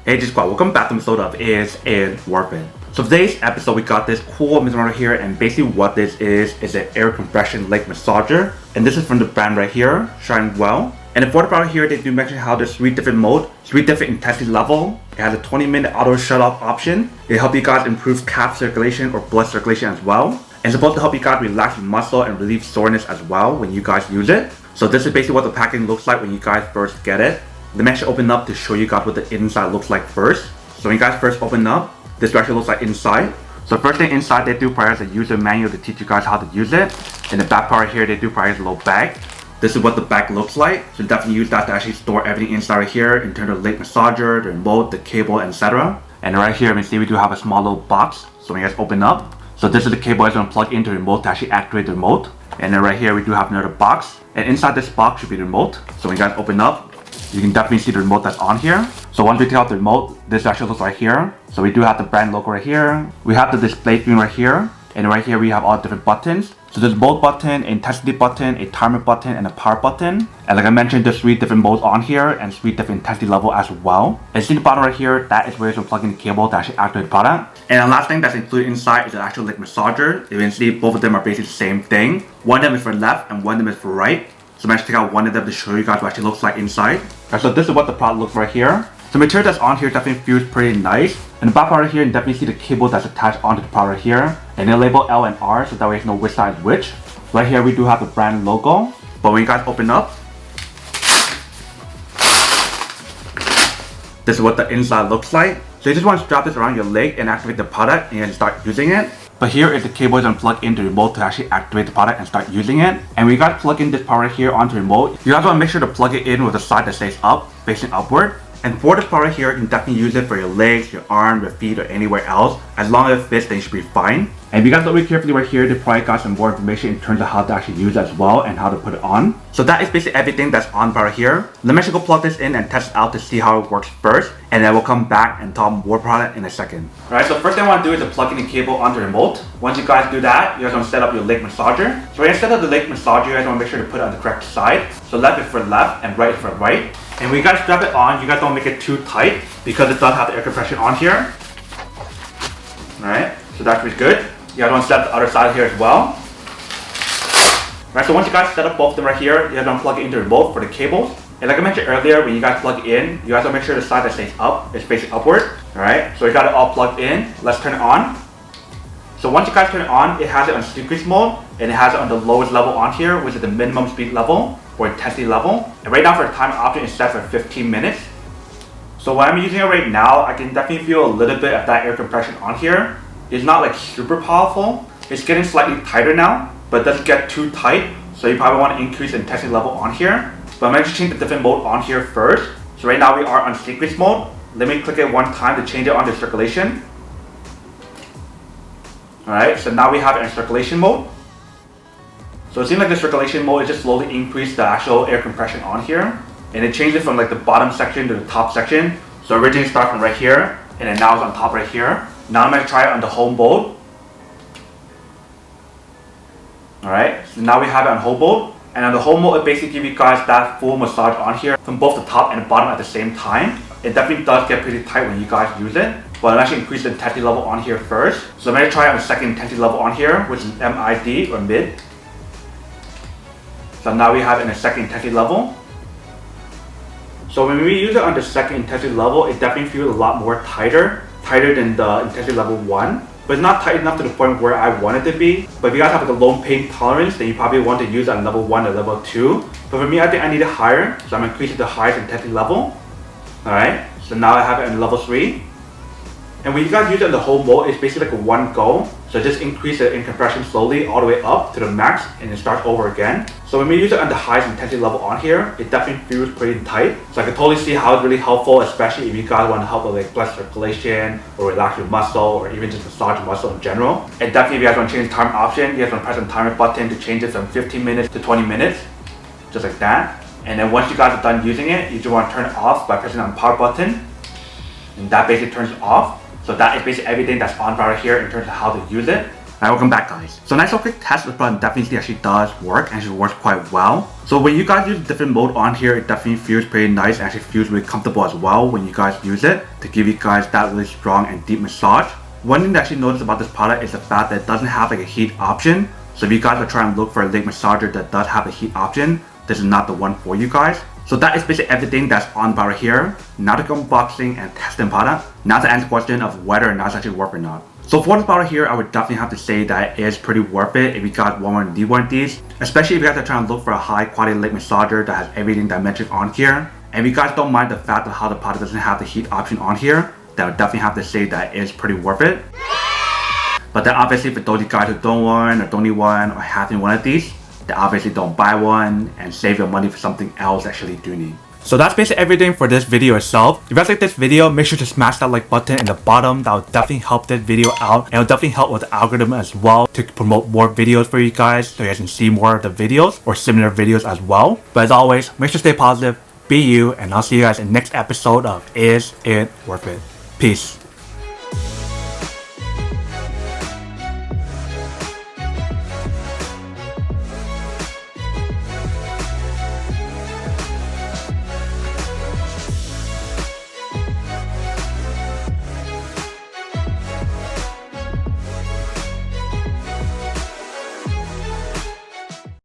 Hey G-Squad, welcome back to an episode of Is It Worth It? So today's episode we got this cool massager right here, and basically what this is an air compression leg massager, and this is from the brand right here, Shine Well. And for the product here, they do mention how there's 3 different modes, 3 different intensity level. It has a 20-minute auto shut-off option. It helps you guys improve calf circulation or blood circulation as well. And it's supposed to help you guys relax your muscle and relieve soreness as well when you guys use it. So this is basically what the packaging looks like when you guys first get it. Let me actually open up to show you guys what the inside looks like first. So when you guys first open up, this actually looks like inside. So first thing inside, they do provide a user manual to teach you guys how to use it. In the back part here, they do provide a little bag. This is what the bag looks like. So definitely use that to actually store everything inside right here in terms of the leg massager, the remote, the cable, etc. And right here, you can see we do have a small little box. So when you guys open up, so this is the cable that's going to plug into the remote to actually activate the remote. And then right here, we do have another box. And inside this box should be the remote. So when you guys open up, you can definitely see the remote that's on here. So once we take out the remote, this actually looks right here. So we do have the brand logo right here. We have the display screen right here. And right here we have all different buttons. So there's a mode button, intensity button, a timer button, and a power button. And like I mentioned, there's 3 different modes on here and 3 different intensity level as well. And see the bottom right here, that is where you can plug in the cable to actually activate the product. And the last thing that's included inside is an actual leg massager. You can see both of them are basically the same thing. One of them is for left and one of them is for right. So I'm going to take out one of them to show you guys what it actually looks like inside. Right, so this is what the product looks right here. The material that's on here definitely feels pretty nice. And the back part right here, you can definitely see the cable that's attached onto the product right here. And they label L and R, so that way you know which side is which. Right here we do have the brand logo. But when you guys open up, this is what the inside looks like. So you just want to strap this around your leg and activate the product and then start using it. But here is the cable and plug into the remote to actually activate the product and start using it. And when you guys plug in this part right here onto the remote, you guys want to make sure to plug it in with the side that stays up, facing upward. And for this part right here, you can definitely use it for your legs, your arms, your feet, or anywhere else. As long as it fits, then you should be fine. And if you guys look really carefully right here, they probably got some more information in terms of how to actually use it as well and how to put it on. So that is basically everything that's on right here. Let me actually go plug this in and test it out to see how it works first. And then we'll come back and talk more about it in a second. Alright, so first thing I want to do is to plug in the cable onto the remote. Once you guys do that, you guys want to set up your leg massager. So when you set up the leg massager, you guys want to make sure to put it on the correct side. So left is for left and right is for right. And when you guys strap it on, you guys don't make it too tight because it does have the air compression on here. Alright, so that's pretty good. You guys want to set up the other side here as well. Alright, so once you guys set up both of them right here, you guys want to plug it into the remote for the cables. And like I mentioned earlier, when you guys plug in, you guys want to make sure the side that stays up is facing upward. Alright, so we got it all plugged in. Let's turn it on. So once you guys turn it on, it has it on sequence mode, and it has it on the lowest level on here, which is the minimum speed level or intensity level. And right now for the time option, it's set for 15 minutes. So when I'm using it right now, I can definitely feel a little bit of that air compression on here. It's not like super powerful. It's getting slightly tighter now, but it doesn't get too tight. So you probably want to increase the intensity level on here. But I'm going to change the different mode on here first. So right now we are on sequence mode. Let me click it one time to change it on to circulation. Alright, so now we have it in circulation mode. So it seems like the circulation mode is just slowly increase the actual air compression on here. And it changes from like the bottom section to the top section. So originally it started from right here, and then now it's on top right here. Now I'm going to try it on the home mode. Alright, so now we have it on home mode. And on the home mode, it basically gives you guys that full massage on here from both the top and the bottom at the same time. It definitely does get pretty tight when you guys use it. But I'll actually increase the intensity level on here first. So I'm going to try on the second intensity level on here, which is MID or mid. So now we have it in the second intensity level. So when we use it on the second intensity level, it definitely feels a lot more tighter than the intensity level 1. But it's not tight enough to the point where I want it to be. But if you guys have like a low pain tolerance, then you probably want to use it on level 1 or level 2. But for me, I think I need it higher, so I'm increasing the highest intensity level. Alright, so now I have it in level 3. And when you guys use it in the whole mode, it's basically like a one go. So just increase it in compression slowly all the way up to the max and then start over again. So when we use it on the highest intensity level on here, it definitely feels pretty tight. So I can totally see how it's really helpful, especially if you guys want to help with like blood circulation or relax your muscle or even just massage your muscle in general. And definitely if you guys want to change the timer option, you guys want to press the timer button to change it from 15 minutes to 20 minutes. Just like that. And then once you guys are done using it, you just want to turn it off by pressing on the power button. And that basically turns it off. So that is basically everything that's on right here in terms of how to use it. Alright, welcome back guys. So nice quick test with button definitely actually does work and actually works quite well. So when you guys use different mode on here, it definitely feels pretty nice and actually feels really comfortable as well when you guys use it to give you guys that really strong and deep massage. One thing to actually notice about this product is the fact that it doesn't have like a heat option. So if you guys are trying to look for a leg massager that does have a heat option, this is not the one for you guys. So that is basically everything that's on the product here. Now to go unboxing and testing product. Now to answer the question of whether or not it's actually worth or not. So for this product here, I would definitely have to say that it is pretty worth it if you guys need one of these. Especially if you guys are trying to look for a high quality leg massager that has everything that I mentioned on here. And if you guys don't mind the fact of how the product doesn't have the heat option on here, then I would definitely have to say that it is pretty worth it. But then obviously for those of you guys who don't want or don't need one or having one of these, then obviously don't buy one and save your money for something else actually do need. So that's basically everything for this video itself. If you guys like this video, make sure to smash that like button in the bottom. That will definitely help this video out, and it will definitely help with the algorithm as well to promote more videos for you guys so you guys can see more of the videos or similar videos as well. But as always, make sure to stay positive, be you, and I'll see you guys in the next episode of Is It Worth It? Peace.